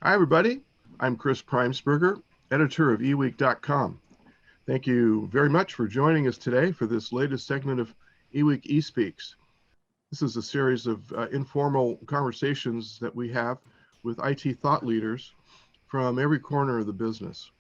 Hi, everybody. I'm Chris Preimesberger, editor of eWEEK.com. Thank you very much for joining us today for this latest segment of eWEEK eSpeaks. This is a series of informal conversations that we have with IT thought leaders from every corner of the business.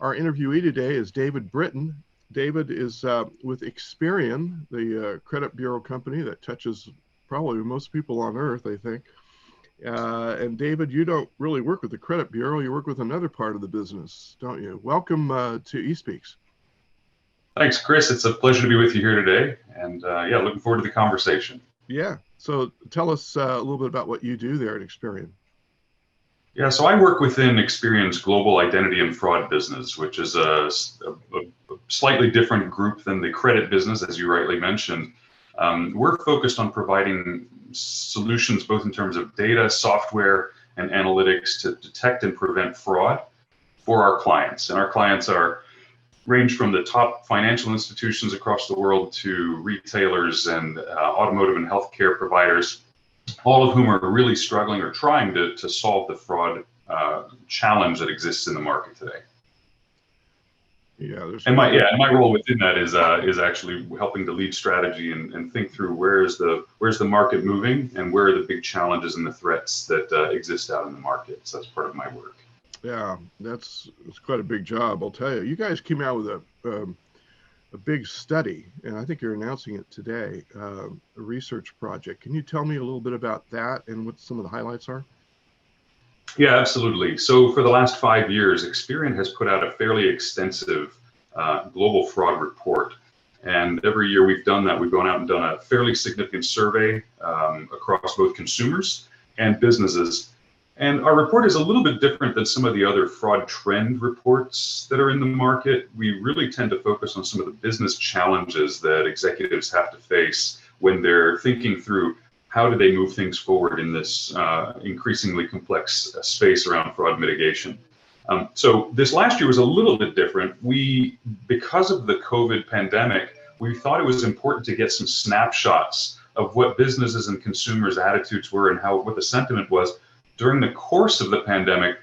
Our interviewee today is David Britton. David is with Experian, the credit bureau company that touches probably most people on earth, I think. And David, you don't really work with the credit bureau, you work with another part of the business, don't you? Welcome to eSpeaks. Thanks, Chris. It's a pleasure to be with you here today. And looking forward to the conversation. Yeah, so tell us a little bit about what you do there at Experian. Yeah, so I work within Experian's global identity and fraud business, which is a slightly different group than the credit business, as you rightly mentioned. We're focused on providing solutions both in terms of data, software, and analytics to detect and prevent fraud for our clients. And our clients range from the top financial institutions across the world to retailers and automotive and healthcare providers, all of whom are really struggling or trying to solve the fraud challenge that exists in the market today. Yeah, my role within that is actually helping to lead strategy and think through where's the market moving and where are the big challenges and the threats that exist out in the market. So that's part of my work. Yeah, it's quite a big job, I'll tell you. You guys came out with a big study, and I think you're announcing it today, a research project. Can you tell me a little bit about that and what some of the highlights are? Yeah, absolutely. So for the last 5 years, Experian has put out a fairly extensive global fraud report. And every year we've done that. We've gone out and done a fairly significant survey across both consumers and businesses. And our report is a little bit different than some of the other fraud trend reports that are in the market. We really tend to focus on some of the business challenges that executives have to face when they're thinking through how do they move things forward in this increasingly complex space around fraud mitigation. So this last year was a little bit different. Because of the COVID pandemic, we thought it was important to get some snapshots of what businesses and consumers' attitudes were and what the sentiment was during the course of the pandemic.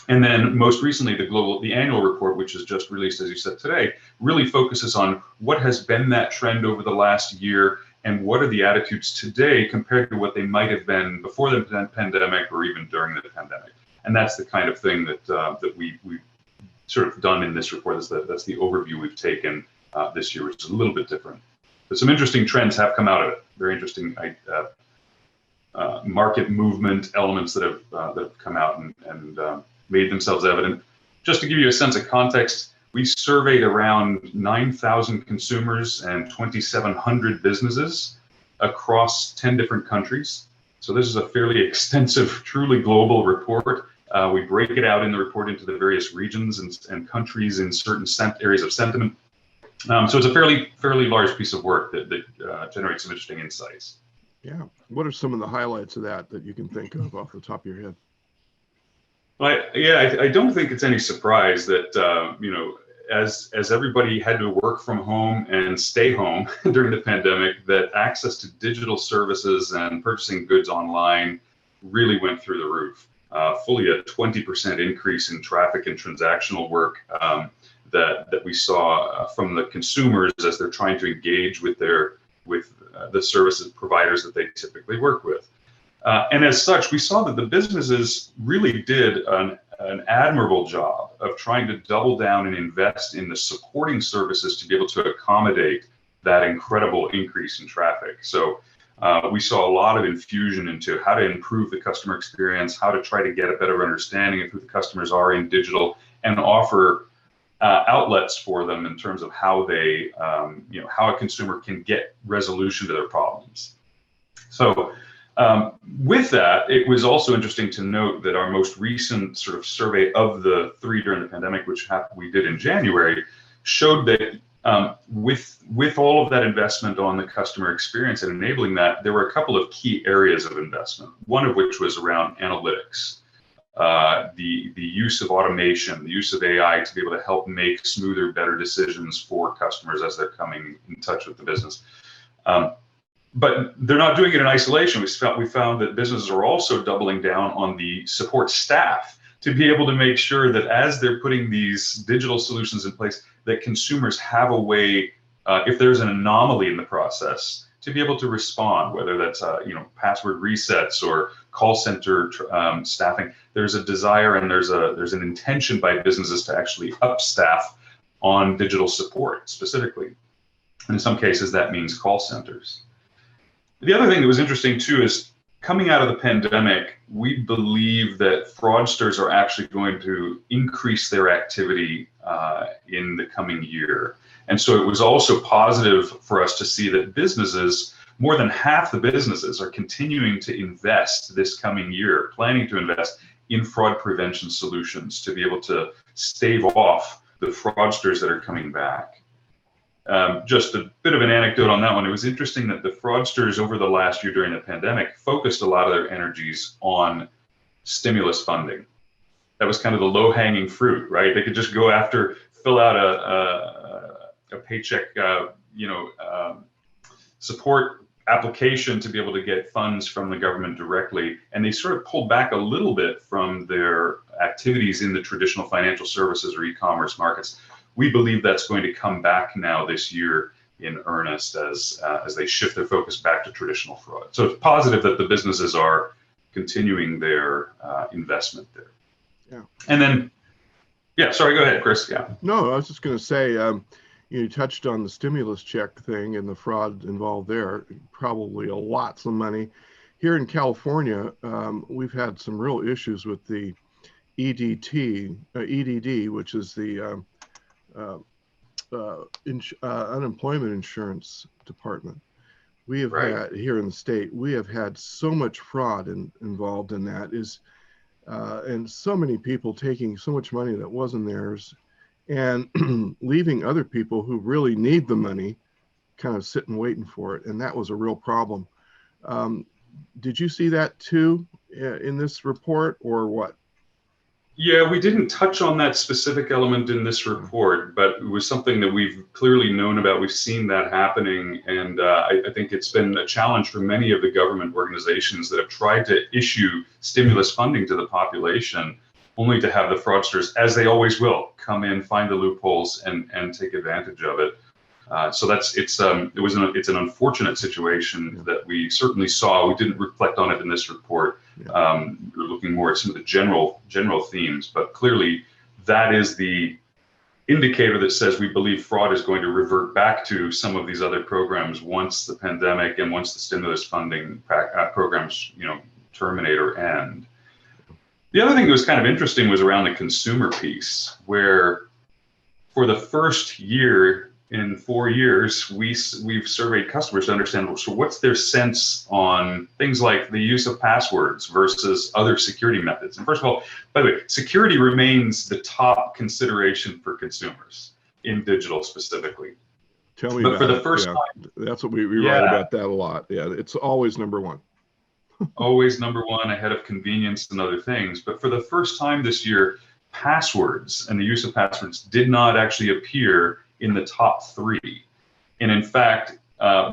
And then most recently, the annual report, which is just released, as you said today, really focuses on what has been that trend over the last year and what are the attitudes today compared to what they might have been before the pandemic or even during the pandemic. And that's the kind of thing that we've sort of done in this report. That's the overview we've taken this year, which is a little bit different. But some interesting trends have come out of it. Very interesting market movement elements that have come out and made themselves evident. Just to give you a sense of context, we surveyed around 9,000 consumers and 2,700 businesses across 10 different countries. So this is a fairly extensive, truly global report. We break it out in the report into the various regions and countries in certain areas of sentiment. So it's a fairly large piece of work that generates some interesting insights. Yeah. What are some of the highlights of that you can think of off the top of your head? I don't think it's any surprise that, as everybody had to work from home and stay home during the pandemic, that access to digital services and purchasing goods online really went through the roof. Fully a 20% increase in traffic and transactional work that we saw from the consumers as they're trying to engage with the services providers that they typically work with. And as such, we saw that the businesses really did an admirable job of trying to double down and invest in the supporting services to be able to accommodate that incredible increase in traffic. So we saw a lot of infusion into how to improve the customer experience, how to try to get a better understanding of who the customers are in digital, and offer outlets for them in terms of how how a consumer can get resolution to their problems. So with that, it was also interesting to note that our most recent sort of survey of the 3 during the pandemic, which we did in January, showed that with all of that investment on the customer experience and enabling that, there were a couple of key areas of investment, one of which was around analytics. The use of automation, the use of AI to be able to help make smoother, better decisions for customers as they're coming in touch with the business. But they're not doing it in isolation. We found that businesses are also doubling down on the support staff to be able to make sure that as they're putting these digital solutions in place, that consumers have a way, if there's an anomaly in the process, to be able to respond, whether that's password resets or call center staffing. There's a desire and there's an intention by businesses to actually upstaff on digital support specifically. And in some cases, that means call centers. The other thing that was interesting too is coming out of the pandemic, we believe that fraudsters are actually going to increase their activity in the coming year. And so it was also positive for us to see that businesses, more than half the businesses, are continuing to invest this coming year, planning to invest in fraud prevention solutions to be able to stave off the fraudsters that are coming back. Just a bit of an anecdote on that one. It was interesting that the fraudsters over the last year during the pandemic focused a lot of their energies on stimulus funding. That was kind of the low-hanging fruit, right? They could just go after, fill out a paycheck, support application to be able to get funds from the government directly. And they sort of pulled back a little bit from their activities in the traditional financial services or e-commerce markets. We believe that's going to come back now this year in earnest as they shift their focus back to traditional fraud. So it's positive that the businesses are continuing their investment there. Yeah. And then, yeah, sorry, go ahead, Chris. Yeah. No, I was just going to say, you touched on the stimulus check thing and the fraud involved there, probably lots of money. Here in California, we've had some real issues with the EDD, which is the unemployment insurance department. We have had here in the state, we have had so much fraud involved in that and so many people taking so much money that wasn't theirs and leaving other people who really need the money kind of sitting waiting for it. And that was a real problem. Did you see that too in this report or what? Yeah, we didn't touch on that specific element in this report, but it was something that we've clearly known about. We've seen that happening, and I think it's been a challenge for many of the government organizations that have tried to issue stimulus funding to the population, only to have the fraudsters, as they always will, come in, find the loopholes, and take advantage of it. So it's an unfortunate situation that we certainly saw. We didn't reflect on it in this report. We're looking more at some of the general themes, but clearly that is the indicator that says we believe fraud is going to revert back to some of these other programs once the pandemic and once the stimulus funding programs terminate or end. The other thing that was kind of interesting was around the consumer piece, where for the first year in 4 years, we've surveyed customers to understand, so what's their sense on things like the use of passwords versus other security methods. And first of all, by the way, security remains the top consideration for consumers in digital specifically. Tell me but about for the it. first Yeah. time, That's what we write about that a lot. Yeah, it's always number one. Always number one ahead of convenience and other things. But for the first time this year, passwords and the use of passwords did not actually appear in the top 3. And in fact,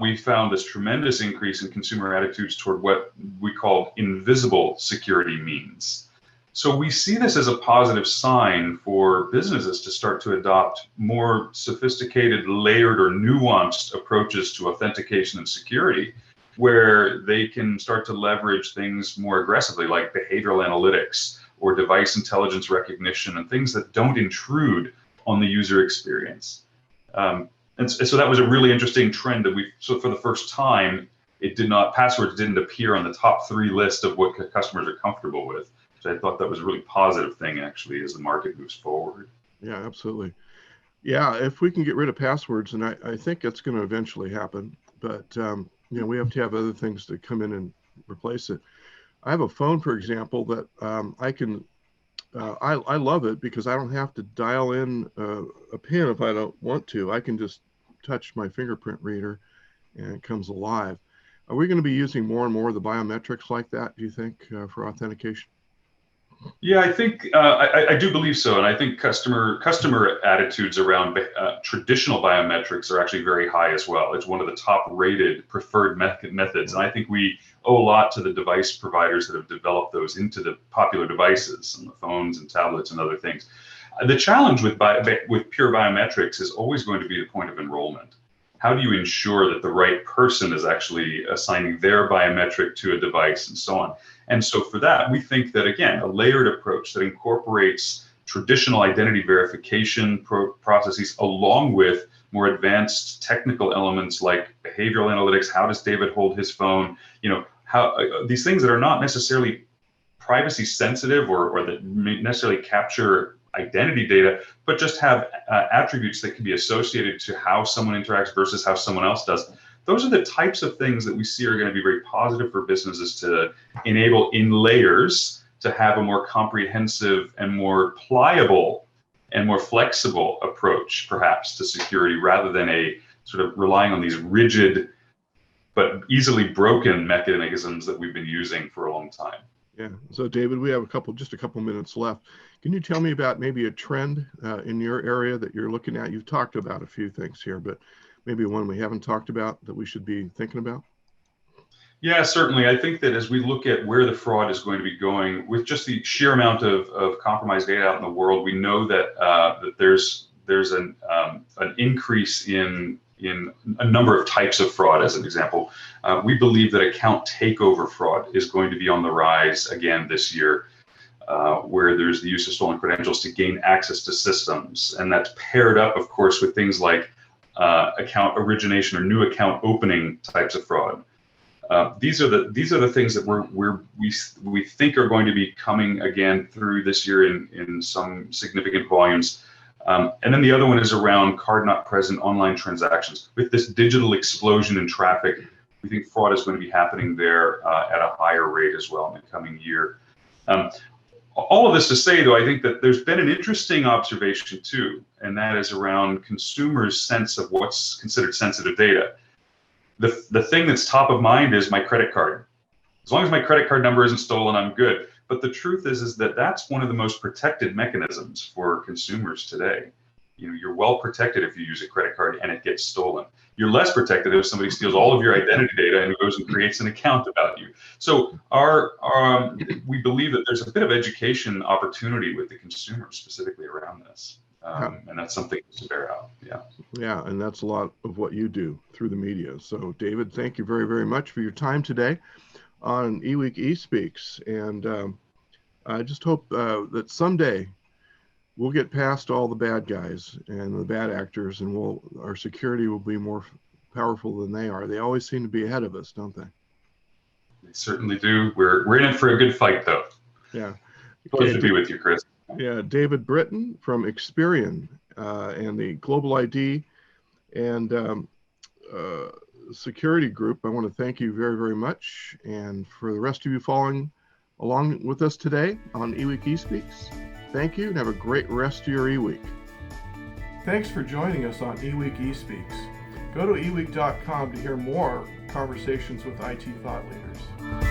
we found this tremendous increase in consumer attitudes toward what we call invisible security means. So we see this as a positive sign for businesses to start to adopt more sophisticated, layered, or nuanced approaches to authentication and security, where they can start to leverage things more aggressively, like behavioral analytics or device intelligence recognition and things that don't intrude on the user experience. And so that was a really interesting trend that so for the first time, passwords didn't appear on the top 3 list of what customers are comfortable with. So I thought that was a really positive thing, actually, as the market moves forward. Yeah, absolutely. Yeah, if we can get rid of passwords, and I think that's going to eventually happen, but we have to have other things to come in and replace it. I have a phone, for example, that I can. I love it because I don't have to dial in a PIN if I don't want to. I can just touch my fingerprint reader and it comes alive. Are we going to be using more and more of the biometrics like that, do you think, for authentication? Yeah, I think I do believe so, and I think customer attitudes around traditional biometrics are actually very high as well. It's one of the top rated preferred methods, and I think we owe a lot to the device providers that have developed those into the popular devices, and the phones and tablets and other things. The challenge with pure biometrics is always going to be the point of enrollment. How do you ensure that the right person is actually assigning their biometric to a device and so on? And so for that, we think that, again, a layered approach that incorporates traditional identity verification processes along with more advanced technical elements like behavioral analytics. How does David hold his phone? How these things that are not necessarily privacy sensitive or that may necessarily capture identity data, but just have attributes that can be associated to how someone interacts versus how someone else does. Those are the types of things that we see are going to be very positive for businesses to enable in layers to have a more comprehensive and more pliable and more flexible approach, perhaps, to security rather than a sort of relying on these rigid but easily broken mechanisms that we've been using for a long time. Yeah. So David, we have just a couple minutes left. Can you tell me about maybe a trend in your area that you're looking at? You've talked about a few things here, but maybe one we haven't talked about that we should be thinking about? Yeah, certainly. I think that as we look at where the fraud is going to be going, with just the sheer amount of compromised data out in the world, we know that that there's an increase in a number of types of fraud. As an example, we believe that account takeover fraud is going to be on the rise again this year, where there's the use of stolen credentials to gain access to systems, and that's paired up, of course, with things like account origination or new account opening types of fraud. These are the things that we think are going to be coming again through this year in some significant volumes. And then the other one is around card not present online transactions. With this digital explosion in traffic, we think fraud is going to be happening there at a higher rate as well in the coming year. All of this to say, though, I think that there's been an interesting observation too, and that is around consumers' sense of what's considered sensitive data. The thing that's top of mind is my credit card. As long as my credit card number isn't stolen, I'm good. But the truth is that that's one of the most protected mechanisms for consumers today. You're well protected if you use a credit card and it gets stolen. You're less protected if somebody steals all of your identity data and goes and creates an account about you. So we believe that there's a bit of education opportunity with the consumer specifically around this. And that's something to bear out. Yeah. Yeah. And that's a lot of what you do through the media. So David, thank you very, very much for your time today on eWEEK eSpeaks. And I just hope that someday we'll get past all the bad guys and the bad actors, and our security will be more powerful than they are. They always seem to be ahead of us, don't they? They certainly do. We're in it for a good fight, though. Yeah. Pleasure to be with you, Chris. Yeah, David Britton from Experian and the Global ID and Security Group. I want to thank you very, very much. And for the rest of you following along with us today on eWEEK eSpeaks, thank you and have a great rest of your eWEEK. Thanks for joining us on eWEEK eSpeaks. Go to eWEEK.com to hear more conversations with IT thought leaders.